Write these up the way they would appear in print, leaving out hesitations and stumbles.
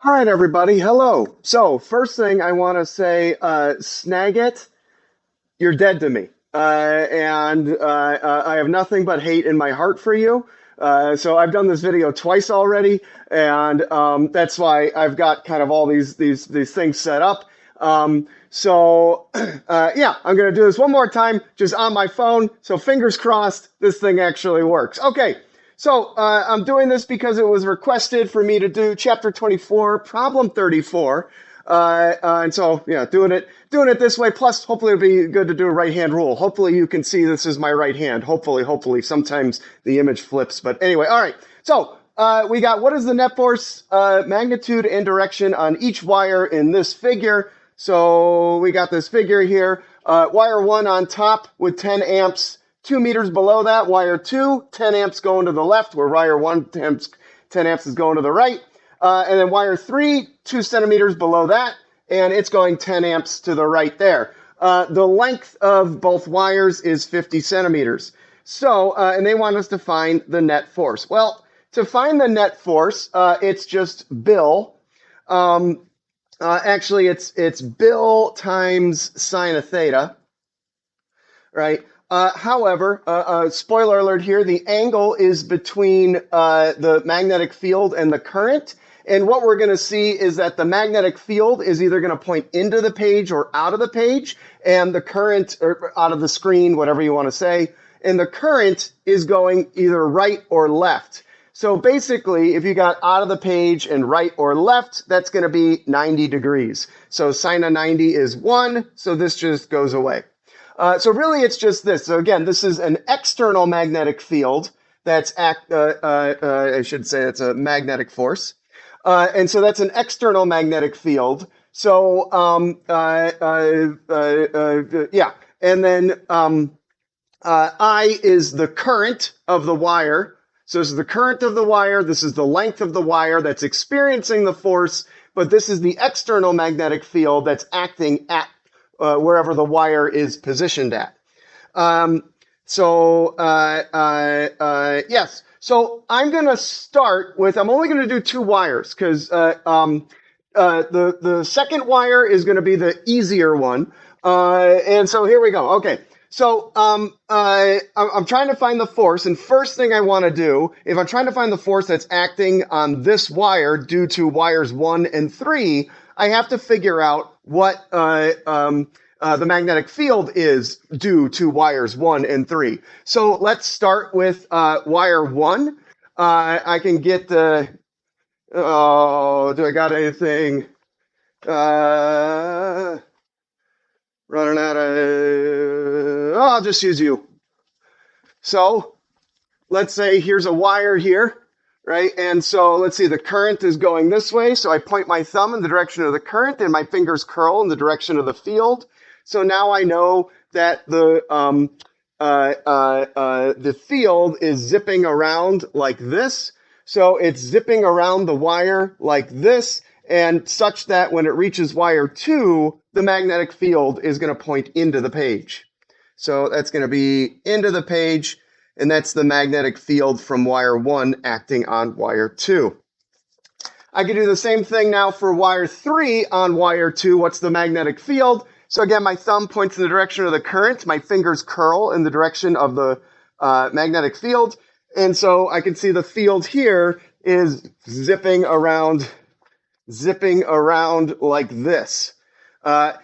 All right, everybody. Hello. So, first thing I want to say, Snagit, you're dead to me. And I have nothing but hate in my heart for you. So I've done this video twice already, and that's why I've got kind of all these things set up. Yeah, I'm gonna do this one more time, just on my phone. So fingers crossed, this thing actually works. Okay. So I'm doing this because it was requested for me to do chapter 24, problem 34. And so, yeah, doing it this way. Plus, hopefully it'll be good to do a right hand rule. Hopefully you can see this is my right hand. Hopefully. Sometimes the image flips. But anyway, all right. So we got what is the net force, magnitude, and direction on each wire in this figure. So we got this figure here. Wire 1 on top with 10 amps. 2 meters below that, wire 2, 10 amps going to the left, where wire 1, 10 amps is going to the right. And then wire 3, 2 centimeters below that, and it's going 10 amps to the right there. The length of both wires is 50 centimeters. So, and they want us to find the net force. Well, to find the net force, it's just Bill. Actually, it's Bill times sine of theta, right? However, spoiler alert here, the angle is between the magnetic field and the current. And what we're going to see is that the magnetic field is either going to point into the page or out of the page, and the current, or out of the screen, whatever you want to say, and the current is going either right or left. So basically, if you got out of the page and right or left, that's going to be 90 degrees. So sine of 90 is 1, so this just goes away. So really, it's just this. So again, this is an external magnetic field that's I should say it's a magnetic force, and so that's an external magnetic field. So yeah, and then I is the current of the wire. So this is the current of the wire. This is the length of the wire that's experiencing the force, but this is the external magnetic field that's acting at wherever the wire is positioned at. Yes. So I'm going to start with, I'm only going to do 2 wires because the second wire is going to be the easier one. And so here we go. Okay. So I'm trying to find the force, and first thing I want to do, if I'm trying to find the force that's acting on this wire due to wires 1 and 3, I have to figure out what the magnetic field is due to wires 1 and 3. So let's start with wire 1. I can get the, oh, do I got anything? Running out of, oh, I'll just use you. So let's say here's a wire here. Right, and so let's see, the current is going this way, so I point my thumb in the direction of the current and my fingers curl in the direction of the field. So now I know that the field is zipping around like this. So it's zipping around the wire like this, and such that when it reaches wire 2, the magnetic field is going to point into the page. So that's going to be into the page. And that's the magnetic field from wire 1 acting on wire 2. I can do the same thing now for wire 3 on wire 2. What's the magnetic field? So again, my thumb points in the direction of the current. My fingers curl in the direction of the magnetic field. And so I can see the field here is zipping around like this.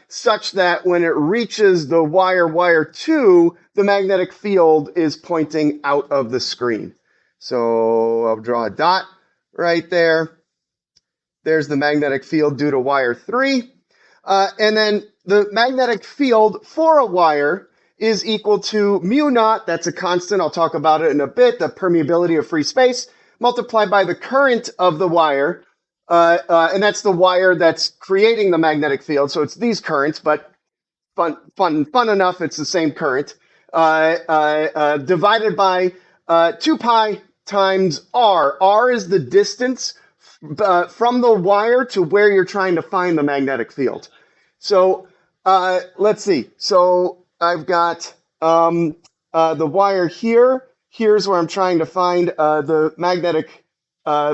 Such that when it reaches the wire 2, the magnetic field is pointing out of the screen. So I'll draw a dot right there. There's the magnetic field due to wire 3. And then the magnetic field for a wire is equal to mu naught, that's a constant, I'll talk about it in a bit, the permeability of free space, multiplied by the current of the wire, and that's the wire that's creating the magnetic field. So it's these currents, but fun enough, it's the same current, divided by 2 pi times r. R is the distance from the wire to where you're trying to find the magnetic field. So let's see. So I've got the wire here. Here's where I'm trying to find the magnetic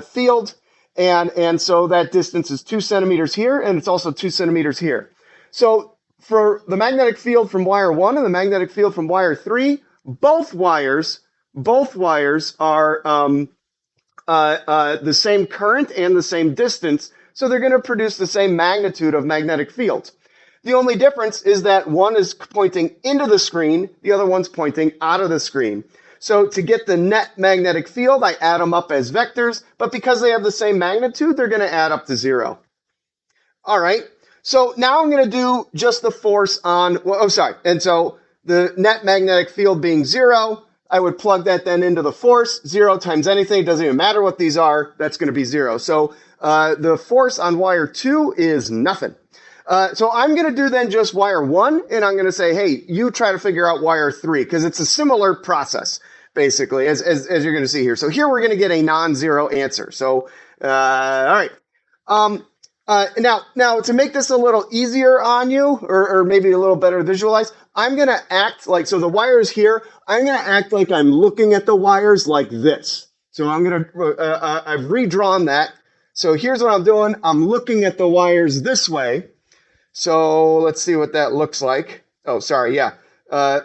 field. And so that distance is 2 centimeters here, and it's also 2 centimeters here. So for the magnetic field from wire 1 and the magnetic field from wire 3, both wires are the same current and the same distance, so they're going to produce the same magnitude of magnetic field. The only difference is that one is pointing into the screen, the other one's pointing out of the screen. So to get the net magnetic field, I add them up as vectors, but because they have the same magnitude, they're going to add up to 0. All right, so now I'm going to do just the force on, and so the net magnetic field being 0, I would plug that then into the force. 0 times anything, it doesn't even matter what these are, that's going to be 0. So the force on wire 2 is nothing. So I'm going to do then just wire 1, and I'm going to say, hey, you try to figure out wire 3, because it's a similar process, basically, as you're going to see here. So here we're going to get a non-zero answer. So, all right. Now, to make this a little easier on you, or maybe a little better to visualize, I'm going to act like, so the wires here, I'm going to act like I'm looking at the wires like this. So I'm going to, I've redrawn that. So here's what I'm doing. I'm looking at the wires this way. So let's see what that looks like. Oh, sorry, yeah.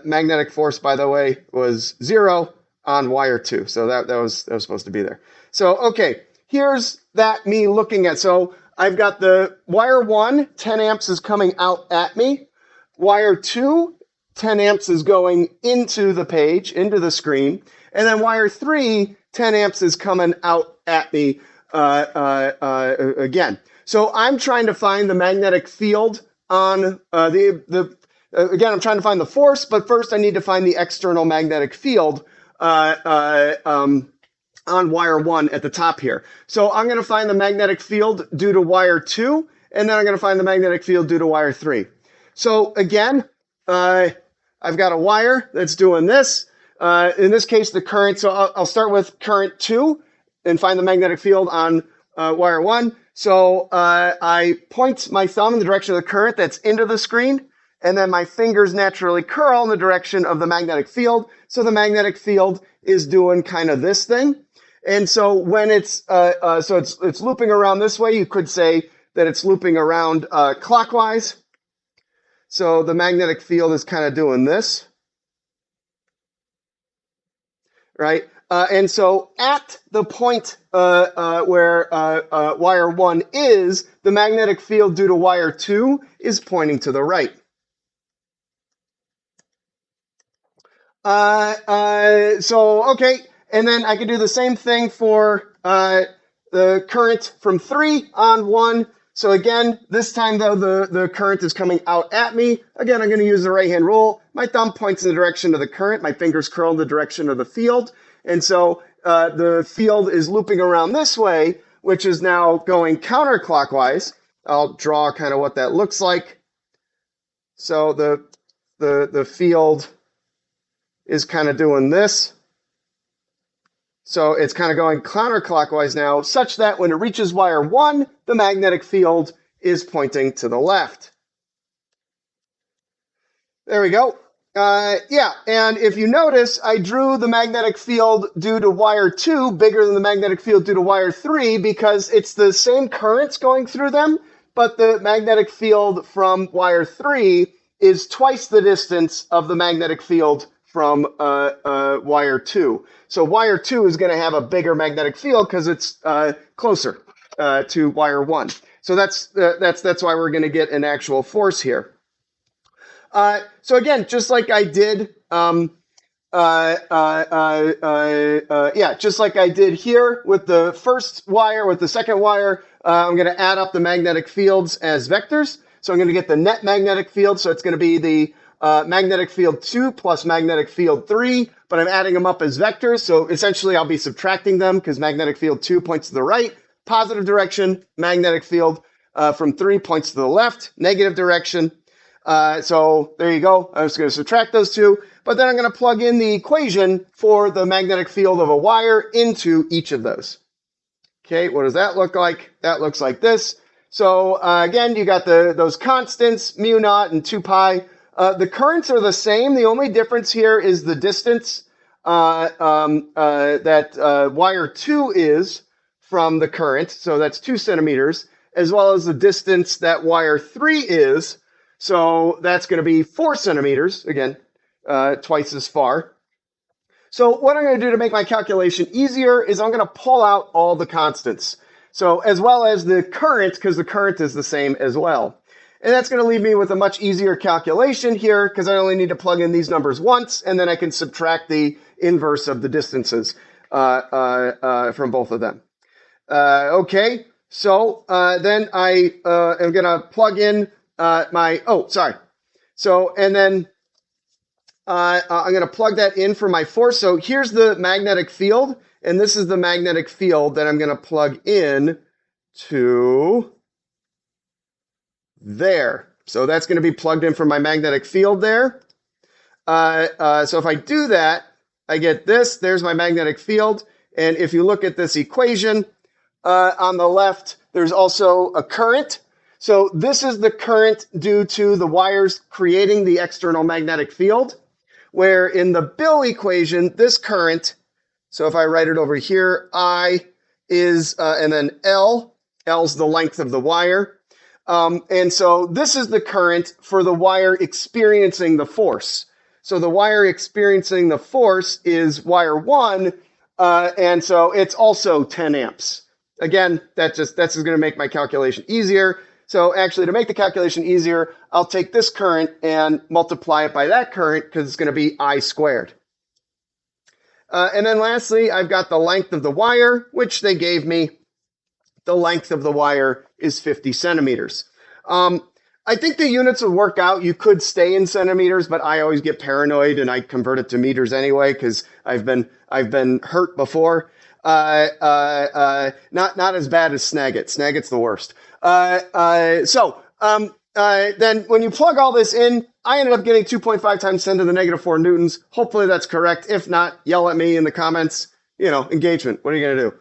Magnetic force, by the way, was 0 on wire 2. So that was supposed to be there. So, okay, here's that me looking at. So I've got the wire 1, 10 amps is coming out at me. Wire 2, 10 amps is going into the page, into the screen. And then wire 3, 10 amps is coming out at me again. So I'm trying to find the magnetic field on again, I'm trying to find the force, but first I need to find the external magnetic field on wire 1 at the top here. So I'm going to find the magnetic field due to wire 2, and then I'm going to find the magnetic field due to wire 3. So again, I've got a wire that's doing this. In this case, the current, so I'll start with current 2 and find the magnetic field on wire 1. So I point my thumb in the direction of the current that's into the screen, and then my fingers naturally curl in the direction of the magnetic field. So the magnetic field is doing kind of this thing. And so when it's looping around this way, you could say that it's looping around clockwise. So the magnetic field is kind of doing this, right? And so at the point where wire 1 is, the magnetic field due to wire 2 is pointing to the right. Okay, and then I can do the same thing for the current from 3 on 1. So again, this time though, the current is coming out at me. Again, I'm going to use the right-hand rule. My thumb points in the direction of the current. My fingers curl in the direction of the field. And so the field is looping around this way, which is now going counterclockwise. I'll draw kind of what that looks like. So the field is kind of doing this. So it's kind of going counterclockwise now, such that when it reaches wire 1, the magnetic field is pointing to the left. There we go. Yeah, and if you notice, I drew the magnetic field due to wire 2 bigger than the magnetic field due to wire 3 because it's the same currents going through them, but the magnetic field from wire 3 is twice the distance of the magnetic field from wire 2. So wire 2 is going to have a bigger magnetic field because it's closer to wire 1. So that's why we're going to get an actual force here. So again, just like I did, just like I did here with the first wire, with the second wire, I'm going to add up the magnetic fields as vectors. So I'm going to get the net magnetic field. So it's going to be the magnetic field 2 plus magnetic field 3, but I'm adding them up as vectors. So essentially I'll be subtracting them because magnetic field 2 points to the right, positive direction, magnetic field from 3 points to the left, negative direction. So there you go. I'm just going to subtract those two, but then I'm going to plug in the equation for the magnetic field of a wire into each of those. Okay, what does that look like? That looks like this. So again, you got those constants, mu naught and 2 pi. The currents are the same. The only difference here is the distance that wire 2 is from the current, so that's 2 centimeters, as well as the distance that wire 3 is, so that's going to be 4 centimeters, again, twice as far. So what I'm going to do to make my calculation easier is I'm going to pull out all the constants. So as well as the current, because the current is the same as well. And that's going to leave me with a much easier calculation here, because I only need to plug in these numbers once, and then I can subtract the inverse of the distances from both of them. Okay, so then I am going to plug in and then I'm going to plug that in for my force. So here's the magnetic field, and this is the magnetic field that I'm going to plug in to there. So that's going to be plugged in for my magnetic field there. So if I do that, I get this. There's my magnetic field. And if you look at this equation on the left, there's also a current. So this is the current due to the wires creating the external magnetic field, where in the Bill equation, this current, so if I write it over here, I is, and then L's the length of the wire. And so this is the current for the wire experiencing the force. So the wire experiencing the force is wire 1, and so it's also 10 amps. Again, that's just going to make my calculation easier. So actually, to make the calculation easier, I'll take this current and multiply it by that current, because it's going to be I squared. And then lastly, I've got the length of the wire, which they gave me. The length of the wire is 50 centimeters. I think the units would work out. You could stay in centimeters, but I always get paranoid and I convert it to meters anyway, because I've been hurt before. Not as bad as Snagit. Snagit's the worst. Then when you plug all this in, I ended up getting 2.5 times 10 to the negative 4 newtons. Hopefully that's correct. If not, yell at me in the comments. You know, engagement. What are you going to do?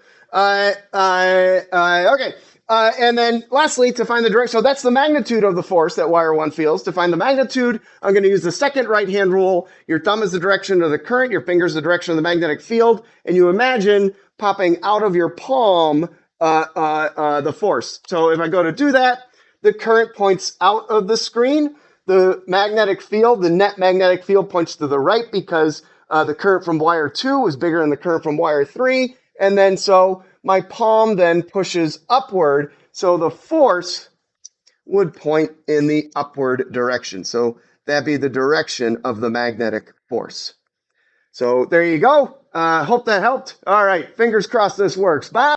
Okay. And then lastly, to find the direction, so that's the magnitude of the force that wire 1 feels. To find the magnitude, I'm going to use the second right-hand rule. Your thumb is the direction of the current, your finger is the direction of the magnetic field, and you imagine popping out of your palm the force. So if I go to do that, the current points out of the screen. The magnetic field, the net magnetic field, points to the right, because the current from wire 2 was bigger than the current from wire 3. And then so my palm then pushes upward, so the force would point in the upward direction. So that'd be the direction of the magnetic force. So there you go. Hope that helped. All right, fingers crossed this works. Bye.